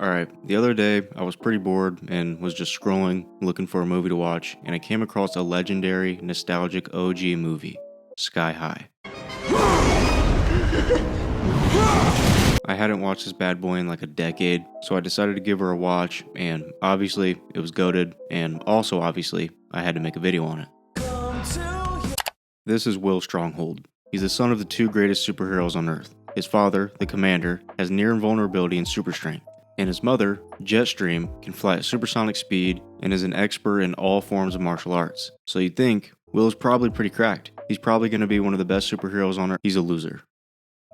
Alright, the other day I was pretty bored and was just scrolling, looking for a movie to watch, and I came across a legendary, nostalgic OG movie, Sky High. I hadn't watched this bad boy in like a decade, so I decided to give her a watch, and obviously it was goated, and also obviously I had to make a video on it. This is Will Stronghold. He's the son of the two greatest superheroes on Earth. His father, the Commander, has near invulnerability and super strength, and his mother, Jetstream, can fly at supersonic speed and is an expert in all forms of martial arts. So you'd think, Will is probably pretty cracked. He's probably going to be one of the best superheroes on Earth. He's a loser.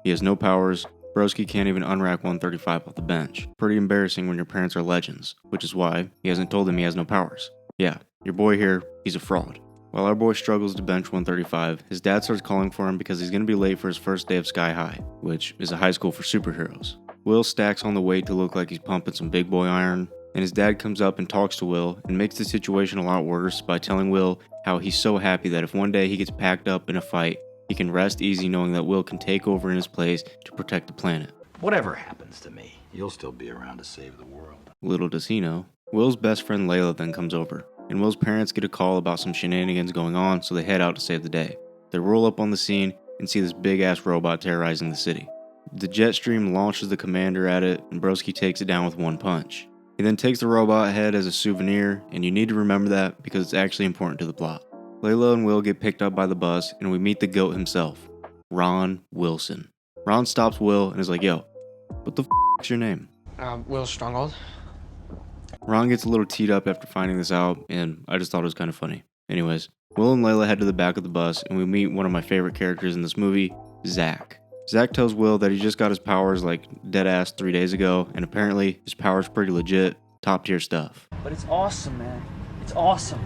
He has no powers. Broski can't even unrack 135 off the bench. Pretty embarrassing when your parents are legends, which is why he hasn't told them he has no powers. Yeah, your boy here, he's a fraud. While our boy struggles to bench 135, his dad starts calling for him because he's going to be late for his first day of Sky High, which is a high school for superheroes. Will stacks on the weight to look like he's pumping some big boy iron, and his dad comes up and talks to Will and makes the situation a lot worse by telling Will how he's so happy that if one day he gets packed up in a fight, he can rest easy knowing that Will can take over in his place to protect the planet. Whatever happens to me, you'll still be around to save the world. Little does he know, Will's best friend Layla then comes over, and Will's parents get a call about some shenanigans going on, so they head out to save the day. They roll up on the scene and see this big-ass robot terrorizing the city. The Jetstream launches the Commander at it, and Broski takes it down with one punch. He then takes the robot head as a souvenir, and you need to remember that because it's actually important to the plot. Layla and Will get picked up by the bus, and we meet the GOAT himself, Ron Wilson. Ron stops Will and is like, yo, what the f***'s your name? Will Stronghold. Ron gets a little teed up after finding this out, and I just thought it was kind of funny. Anyways, Will and Layla head to the back of the bus, and we meet one of my favorite characters in this movie, Zach. Zach tells Will that he just got his powers like dead-ass 3 days ago, and apparently his power's pretty legit, top-tier stuff. But it's awesome, man. It's awesome.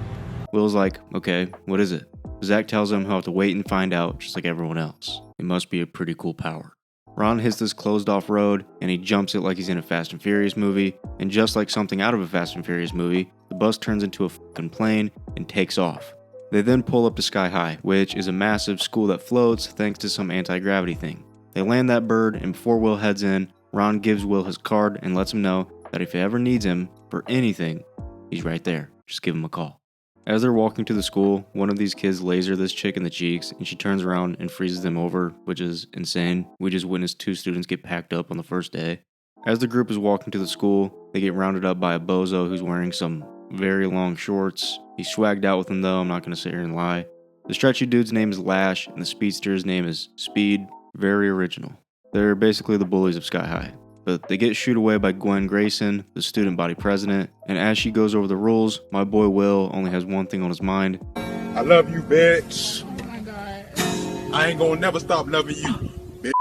Will's like, okay, what is it? Zach tells him he'll have to wait and find out, just like everyone else. It must be a pretty cool power. Ron hits this closed-off road, and he jumps it like he's in a Fast and Furious movie, and just like something out of a Fast and Furious movie, the bus turns into a fucking plane and takes off. They then pull up to Sky High, which is a massive school that floats thanks to some anti-gravity thing. They land that bird, and before Will heads in, Ron gives Will his card and lets him know that if he ever needs him for anything, he's right there. Just give him a call. As they're walking to the school, one of these kids laser this chick in the cheeks, and she turns around and freezes them over, which is insane. We just witnessed 2 students get packed up on the first day. As the group is walking to the school, they get rounded up by a bozo who's wearing some very long shorts. He's swagged out with them though, I'm not going to sit here and lie. The stretchy dude's name is Lash, and the speedster's name is Speed. Very original. They're basically the bullies of Sky High. But they get shooed away by Gwen Grayson, the student body president, and as she goes over the rules, my boy Will only has one thing on his mind. I love you, bitch. Oh my god. I ain't gonna never stop loving you, bitch.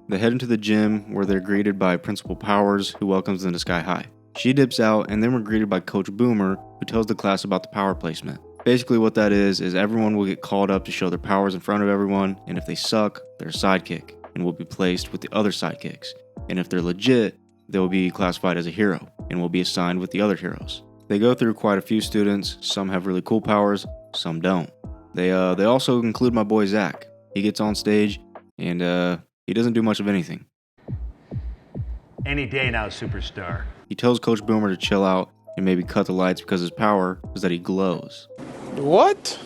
They head into the gym where they're greeted by Principal Powers, who welcomes them to Sky High. She dips out, and then we're greeted by Coach Boomer, who tells the class about the power placement. Basically what that is everyone will get called up to show their powers in front of everyone, and if they suck, they're a sidekick, and will be placed with the other sidekicks. And if they're legit, they will be classified as a hero, and will be assigned with the other heroes. They go through quite a few students, some have really cool powers, some don't. They also include my boy Zach. He gets on stage, and he doesn't do much of anything. Any day now, superstar. He tells Coach Boomer to chill out, and maybe cut the lights because his power is that he glows. What?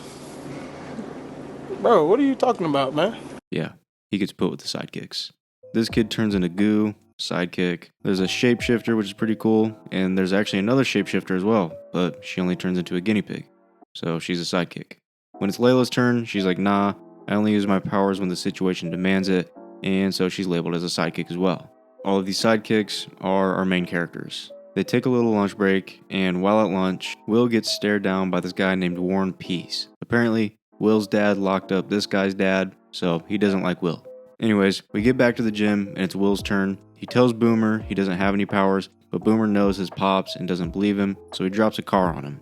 Bro, what are you talking about, man? Yeah, he gets put with the sidekicks. This kid turns into goo, sidekick. There's a shapeshifter, which is pretty cool, and there's actually another shapeshifter as well, but she only turns into a guinea pig, so she's a sidekick. When it's Layla's turn, she's like, nah, I only use my powers when the situation demands it, and so she's labeled as a sidekick as well. All of these sidekicks are our main characters. They take a little lunch break, and while at lunch, Will gets stared down by this guy named Warren Peace. Apparently, Will's dad locked up this guy's dad, so he doesn't like Will. Anyways, we get back to the gym, and it's Will's turn. He tells Boomer he doesn't have any powers, but Boomer knows his pops and doesn't believe him, so he drops a car on him.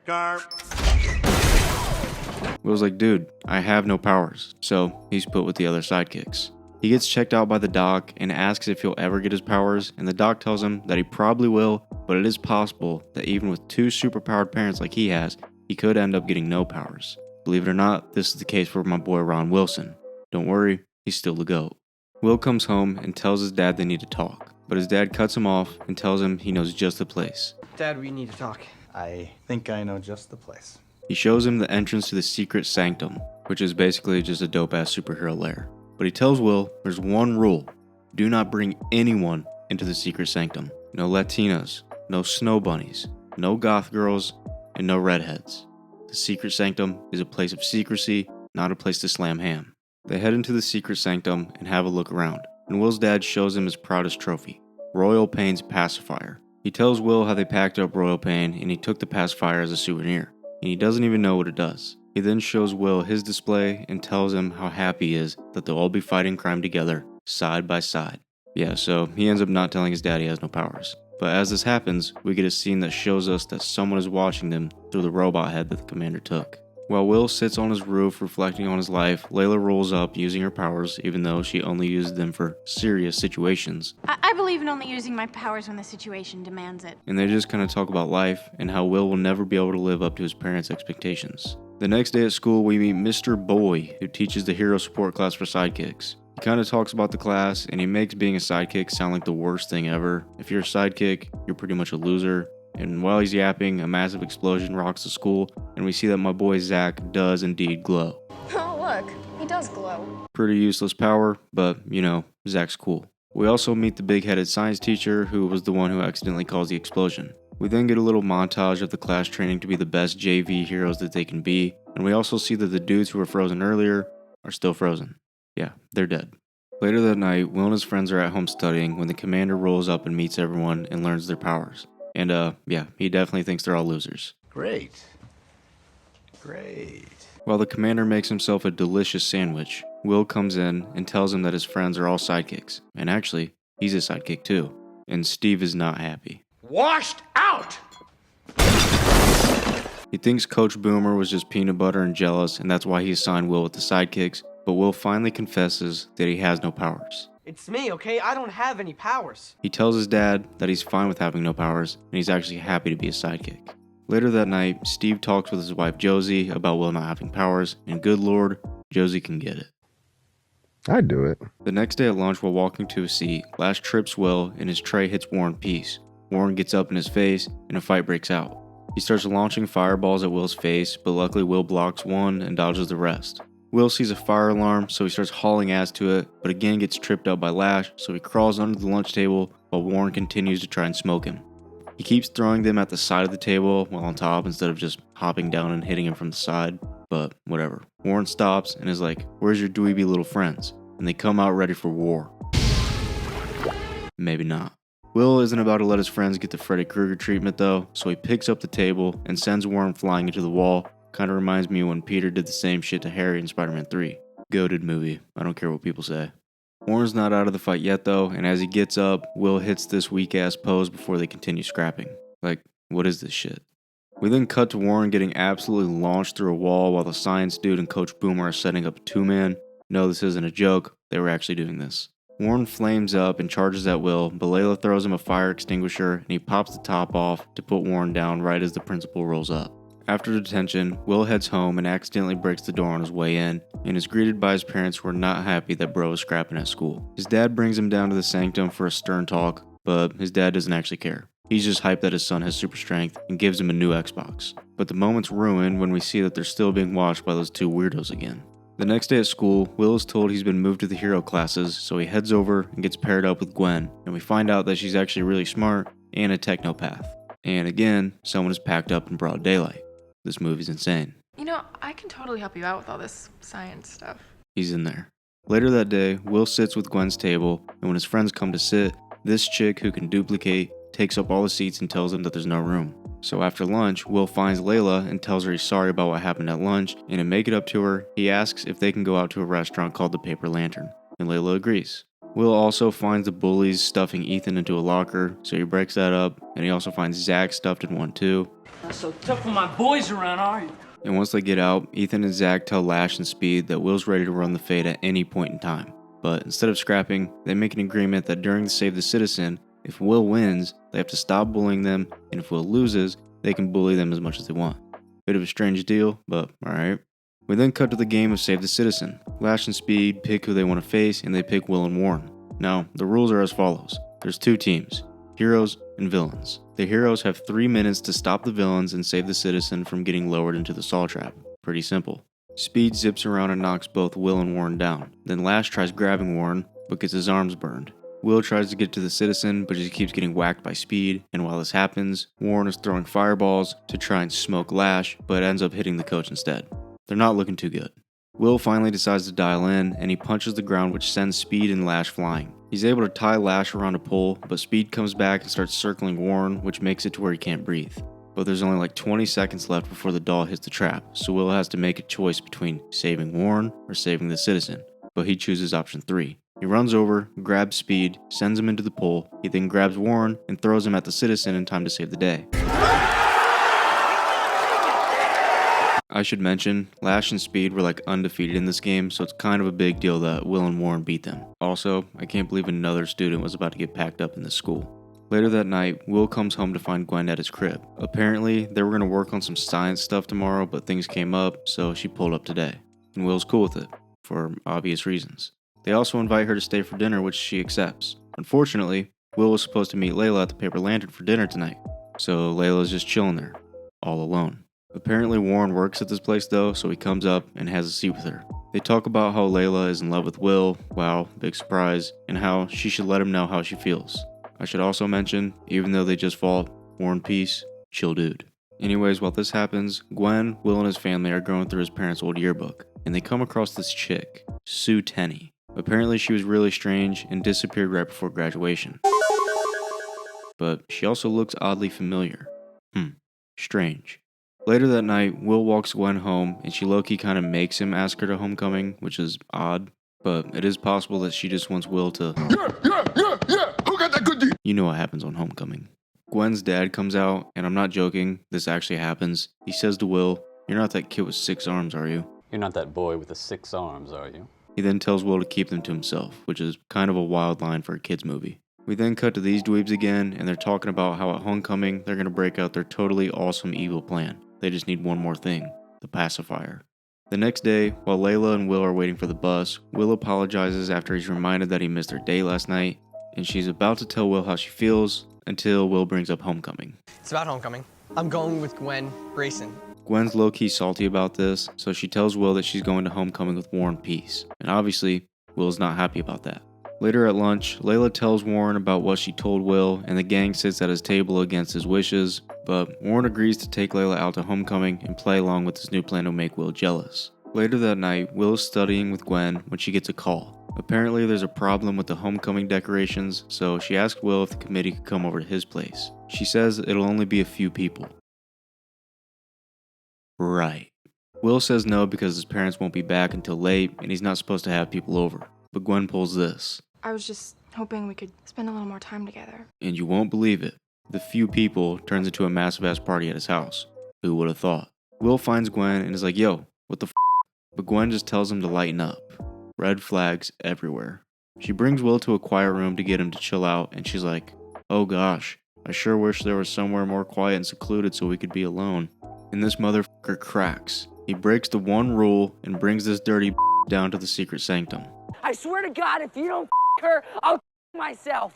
Car. Will's like, dude, I have no powers, so he's put with the other sidekicks. He gets checked out by the doc and asks if he'll ever get his powers, and the doc tells him that he probably will, but it is possible that even with 2 superpowered parents like he has, he could end up getting no powers. Believe it or not, this is the case for my boy Ron Wilson. Don't worry, he's still the GOAT. Will comes home and tells his dad they need to talk. but his dad cuts him off and tells him he knows just the place. Dad, we need to talk. I think I know just the place. He shows him the entrance to the secret sanctum, which is basically just a dope-ass superhero lair. But he tells Will there's one rule: do not bring anyone into the secret sanctum. No Latinas, no snow bunnies, no goth girls, and no redheads. The secret sanctum is a place of secrecy, not a place to slam ham. They head into the secret sanctum and have a look around, and Will's dad shows him his proudest trophy, Royal Pain's pacifier. He tells Will how they packed up Royal Pain and he took the pacifier as a souvenir, and he doesn't even know what it does. He then shows Will his display and tells him how happy he is that they'll all be fighting crime together, side by side. Yeah, so he ends up not telling his dad he has no powers. But as this happens, we get a scene that shows us that someone is watching them through the robot head that the commander took. While Will sits on his roof reflecting on his life, Layla rolls up using her powers even though she only uses them for serious situations. I believe in only using my powers when the situation demands it. And they just kind of talk about life and how Will never be able to live up to his parents' expectations. The next day at school, we meet Mr. Boy, who teaches the hero support class for sidekicks. He kind of talks about the class, and he makes being a sidekick sound like the worst thing ever. If you're a sidekick, you're pretty much a loser. And while he's yapping, a massive explosion rocks the school, and we see that my boy Zach does indeed glow. Oh, look, he does glow. Pretty useless power, but, you know, Zach's cool. We also meet the big-headed science teacher, who was the one who accidentally caused the explosion. We then get a little montage of the class training to be the best JV heroes that they can be, and we also see that the dudes who were frozen earlier are still frozen. Yeah, they're dead. Later that night, Will and his friends are at home studying when the commander rolls up and meets everyone and learns their powers. And yeah, he definitely thinks they're all losers. Great. Great. While the commander makes himself a delicious sandwich, Will comes in and tells him that his friends are all sidekicks. And actually, he's a sidekick too. And Steve is not happy. Washed out! He thinks Coach Boomer was just peanut butter and jealous, and that's why he assigned Will with the sidekicks, but Will finally confesses that he has no powers. It's me, okay? I don't have any powers. He tells his dad that he's fine with having no powers, and he's actually happy to be a sidekick. Later that night, Steve talks with his wife Josie about Will not having powers, and good lord, Josie can get it. I'd do it. The next day at lunch, while walking to a seat, Lash trips Will and his tray hits War and Peace. Warren gets up in his face, and a fight breaks out. He starts launching fireballs at Will's face, but luckily Will blocks one and dodges the rest. Will sees a fire alarm, so he starts hauling ass to it, but again gets tripped up by Lash, so he crawls under the lunch table while Warren continues to try and smoke him. He keeps throwing them at the side of the table while on top instead of just hopping down and hitting him from the side, but whatever. Warren stops and is like, "Where's your dweeby little friends?" And they come out ready for war. Maybe not. Will isn't about to let his friends get the Freddy Krueger treatment though, so he picks up the table and sends Warren flying into the wall. Kinda reminds me when Peter did the same shit to Harry in Spider-Man 3. Goated movie, I don't care what people say. Warren's not out of the fight yet though, and as he gets up, Will hits this weak ass pose before they continue scrapping. Like, what is this shit? We then cut to Warren getting absolutely launched through a wall while the science dude and Coach Boomer are setting up a two-man. No, this isn't a joke, they were actually doing this. Warren flames up and charges at Will, but Layla throws him a fire extinguisher and he pops the top off to put Warren down right as the principal rolls up. After detention, Will heads home and accidentally breaks the door on his way in, and is greeted by his parents who are not happy that bro is scrapping at school. His dad brings him down to the sanctum for a stern talk, but his dad doesn't actually care. He's just hyped that his son has super strength and gives him a new Xbox. But the moment's ruined when we see that they're still being watched by those two weirdos again. The next day at school, Will is told he's been moved to the hero classes, so he heads over and gets paired up with Gwen, and we find out that she's actually really smart and a technopath. And again, someone is packed up in broad daylight. This movie's insane. You know, I can totally help you out with all this science stuff. He's in there. Later that day, Will sits with Gwen's table, and when his friends come to sit, this chick who can duplicate takes up all the seats and tells them that there's no room. So after lunch, Will finds Layla and tells her he's sorry about what happened at lunch, and to make it up to her, he asks if they can go out to a restaurant called the Paper Lantern, and Layla agrees. Will also finds the bullies stuffing Ethan into a locker, so he breaks that up, and he also finds Zach stuffed in one too. Not so tough when my boys around, are you? And once they get out, Ethan and Zach tell Lash and Speed that Will's ready to run the Fate at any point in time. But instead of scrapping, they make an agreement that during the Save the Citizen, if Will wins, they have to stop bullying them, and if Will loses, they can bully them as much as they want. Bit of a strange deal, but alright. We then cut to the game of Save the Citizen. Lash and Speed pick who they want to face, and they pick Will and Warren. Now, the rules are as follows. There's two teams, heroes and villains. The heroes have 3 minutes to stop the villains and save the citizen from getting lowered into the saw trap. Pretty simple. Speed zips around and knocks both Will and Warren down. Then Lash tries grabbing Warren, but gets his arms burned. Will tries to get to the citizen, but just keeps getting whacked by Speed, and while this happens, Warren is throwing fireballs to try and smoke Lash, but ends up hitting the coach instead. They're not looking too good. Will finally decides to dial in, and he punches the ground, which sends Speed and Lash flying. He's able to tie Lash around a pole, but Speed comes back and starts circling Warren, which makes it to where he can't breathe. But there's only like 20 seconds left before the doll hits the trap, so Will has to make a choice between saving Warren or saving the citizen, but he chooses option 3. He runs over, grabs Speed, sends him into the pole, he then grabs Warren and throws him at the citizen in time to save the day. I should mention, Lash and Speed were like undefeated in this game, so it's kind of a big deal that Will and Warren beat them. Also, I can't believe another student was about to get packed up in this school. Later that night, Will comes home to find Gwen at his crib. Apparently, they were going to work on some science stuff tomorrow, but things came up, so she pulled up today. And Will's cool with it, for obvious reasons. They also invite her to stay for dinner, which she accepts. Unfortunately, Will was supposed to meet Layla at the Paper Lantern for dinner tonight, so Layla's just chilling there, all alone. Apparently Warren works at this place though, so he comes up and has a seat with her. They talk about how Layla is in love with Will, wow, big surprise, and how she should let him know how she feels. I should also mention, even though they just fought, War and Peace, chill dude. Anyways, while this happens, Gwen, Will, and his family are going through his parents' old yearbook, and they come across this chick, Sue Tenney. Apparently she was really strange and disappeared right before graduation. But she also looks oddly familiar. Strange. Later that night, Will walks Gwen home, and she low-key kind of makes him ask her to homecoming, which is odd, but it is possible that she just wants Will to... Yeah, who got that good deed? You know what happens on homecoming. Gwen's dad comes out, and I'm not joking, this actually happens. He says to Will, "You're not that kid with 6 arms, are you?" You're not that boy with the 6 arms, are you? He then tells Will to keep them to himself, which is kind of a wild line for a kid's movie. We then cut to these dweebs again, and they're talking about how at homecoming, they're going to break out their totally awesome evil plan. They just need one more thing, the pacifier. The next day, while Layla and Will are waiting for the bus, Will apologizes after he's reminded that he missed their date last night, and she's about to tell Will how she feels, until Will brings up homecoming. It's about homecoming. I'm going with Gwen Grayson. Gwen's low-key salty about this, so she tells Will that she's going to homecoming with War and Peace, and obviously, Will's not happy about that. Later at lunch, Layla tells Warren about what she told Will, and the gang sits at his table against his wishes, but Warren agrees to take Layla out to homecoming and play along with his new plan to make Will jealous. Later that night, Will is studying with Gwen when she gets a call. Apparently there's a problem with the homecoming decorations, so she asks Will if the committee could come over to his place. She says it'll only be a few people. Right. Will says no because his parents won't be back until late, and he's not supposed to have people over. But Gwen pulls this. I was just hoping we could spend a little more time together. And you won't believe it. The few people turns into a massive ass party at his house. Who would have thought? Will finds Gwen and is like, "Yo, what the f?" But Gwen just tells him to lighten up. Red flags everywhere. She brings Will to a quiet room to get him to chill out, and she's like, "Oh gosh, I sure wish there was somewhere more quiet and secluded so we could be alone." And this motherfucker cracks. He breaks the one rule and brings this dirty down to the secret sanctum. I swear to God, if you don't her, I'll myself.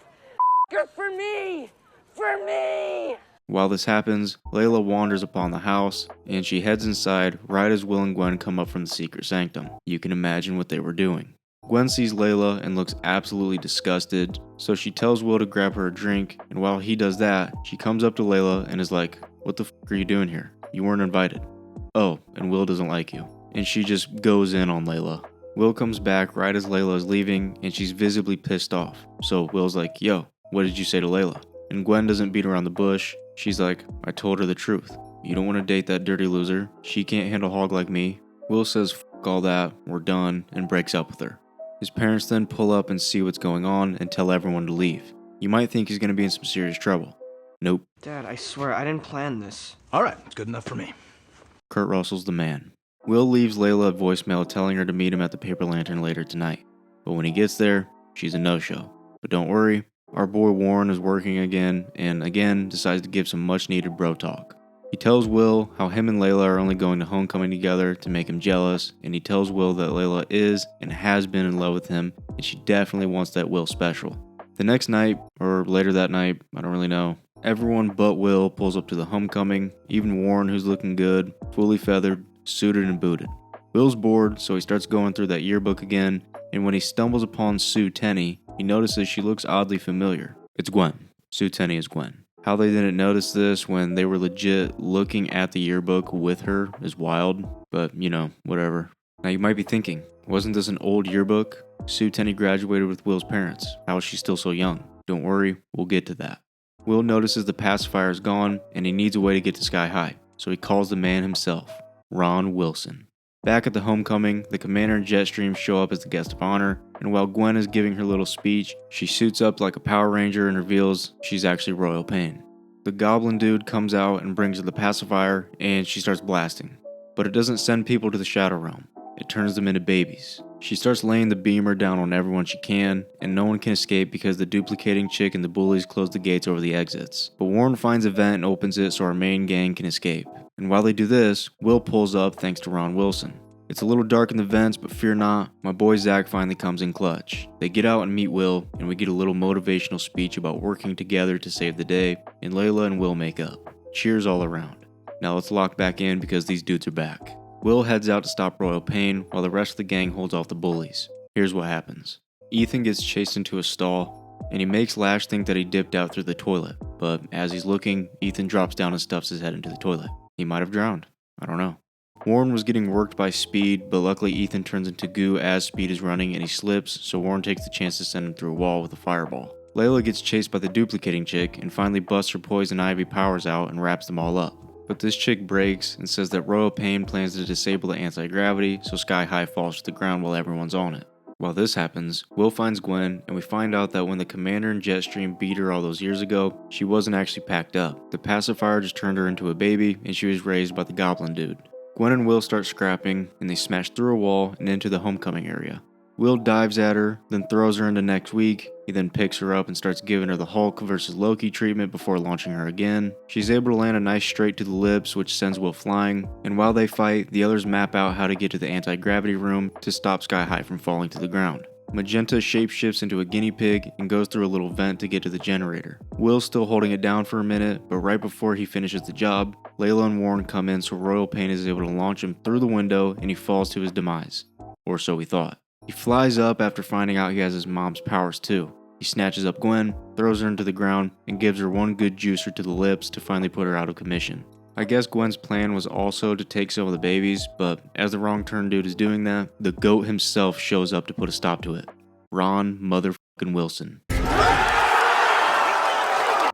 Her for me! For me! While this happens, Layla wanders upon the house, and she heads inside right as Will and Gwen come up from the secret sanctum. You can imagine what they were doing. Gwen sees Layla and looks absolutely disgusted, so she tells Will to grab her a drink, and while he does that, she comes up to Layla and is like, "What the f*** are you doing here? You weren't invited." Oh, and Will doesn't like you. And she just goes in on Layla. Will comes back right as Layla is leaving, and she's visibly pissed off. So Will's like, "Yo, what did you say to Layla?" And Gwen doesn't beat around the bush. She's like, "I told her the truth. You don't want to date that dirty loser. She can't handle hog like me." Will says, "F*** all that, we're done," and breaks up with her. His parents then pull up and see what's going on and tell everyone to leave. You might think he's going to be in some serious trouble. Nope. Dad, I swear, I didn't plan this. All right, it's good enough for me. Kurt Russell's the man. Will leaves Layla a voicemail telling her to meet him at the Paper Lantern later tonight. But when he gets there, she's a no-show. But don't worry, our boy Warren is working again, and again decides to give some much-needed bro talk. He tells Will how him and Layla are only going to homecoming together to make him jealous, and he tells Will that Layla is and has been in love with him, and she definitely wants that Will special. The next night, or later that night, I don't really know, everyone but Will pulls up to the homecoming, even Warren, who's looking good, fully feathered, suited and booted. Will's bored, so he starts going through that yearbook again, and when he stumbles upon Sue Tenney, he notices she looks oddly familiar. It's Gwen. Sue Tenney is Gwen. How they didn't notice this when they were legit looking at the yearbook with her is wild, but whatever. Now you might be thinking, wasn't this an old yearbook? Sue Tenney graduated with Will's parents. How is she still so young? Don't worry, we'll get to that. Will notices the pacifier is gone and he needs a way to get to Sky High, so he calls the man himself, Ron Wilson. Back at the homecoming, the commander and Jetstream show up as the guest of honor, and while Gwen is giving her little speech, she suits up like a Power Ranger and reveals she's actually Royal Pain. The goblin dude comes out and brings her the pacifier, and she starts blasting. But it doesn't send people to the Shadow Realm. It turns them into babies. She starts laying the beamer down on everyone she can, and no one can escape because the duplicating chick and the bullies close the gates over the exits. But Warren finds a vent and opens it so our main gang can escape. And while they do this, Will pulls up thanks to Ron Wilson. It's a little dark in the vents, but fear not, my boy Zach finally comes in clutch. They get out and meet Will, and we get a little motivational speech about working together to save the day, and Layla and Will make up. Cheers all around. Now let's lock back in because these dudes are back. Will heads out to stop Royal Pain while the rest of the gang holds off the bullies. Here's what happens. Ethan gets chased into a stall, and he makes Lash think that he dipped out through the toilet, but as he's looking, Ethan drops down and stuffs his head into the toilet. He might have drowned. I don't know. Warren was getting worked by Speed, but luckily Ethan turns into goo as Speed is running and he slips, so Warren takes the chance to send him through a wall with a fireball. Layla gets chased by the duplicating chick and finally busts her poison ivy powers out and wraps them all up. But this chick breaks and says that Royal Pain plans to disable the anti-gravity so Sky High falls to the ground while everyone's on it. While this happens, Will finds Gwen, and we find out that when the commander and Jetstream beat her all those years ago, she wasn't actually packed up. The pacifier just turned her into a baby, and she was raised by the goblin dude. Gwen and Will start scrapping, and they smash through a wall and into the homecoming area. Will dives at her, then throws her into next week. He then picks her up and starts giving her the Hulk versus Loki treatment before launching her again. She's able to land a nice straight to the lips, which sends Will flying, and while they fight, the others map out how to get to the anti-gravity room to stop Sky High from falling to the ground. Magenta shapeshifts into a guinea pig and goes through a little vent to get to the generator. Will's still holding it down for a minute, but right before he finishes the job, Layla and Warren come in so Royal Pain is able to launch him through the window and he falls to his demise. Or so he thought. He flies up after finding out he has his mom's powers too. He snatches up Gwen, throws her into the ground, and gives her one good juicer to the lips to finally put her out of commission. I guess Gwen's plan was also to take some of the babies, but as the wrong turn dude is doing that, the GOAT himself shows up to put a stop to it. Ron motherfucking Wilson.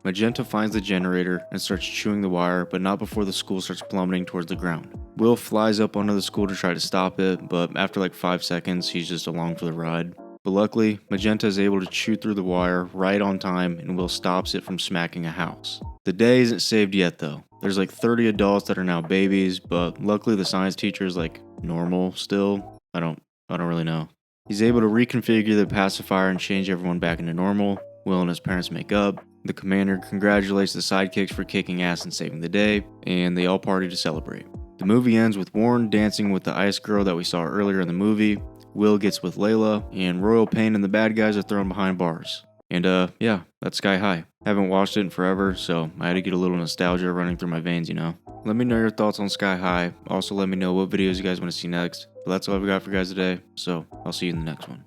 Magenta finds the generator and starts chewing the wire, but not before the school starts plummeting towards the ground. Will flies up onto the school to try to stop it, but after like 5 seconds, he's just along for the ride. But luckily, Magenta is able to chew through the wire right on time and Will stops it from smacking a house. The day isn't saved yet though. There's like 30 adults that are now babies, but luckily the science teacher is like normal still. I don't really know. He's able to reconfigure the pacifier and change everyone back into normal. Will and his parents make up. The commander congratulates the sidekicks for kicking ass and saving the day, and they all party to celebrate. The movie ends with Warren dancing with the ice girl that we saw earlier in the movie. Will gets with Layla, and Royal Pain and the bad guys are thrown behind bars. And yeah, that's Sky High. Haven't watched it in forever, so I had to get a little nostalgia running through my veins, you know. Let me know your thoughts on Sky High. Also let me know what videos you guys want to see next. But that's all I've got for you guys today, so I'll see you in the next one.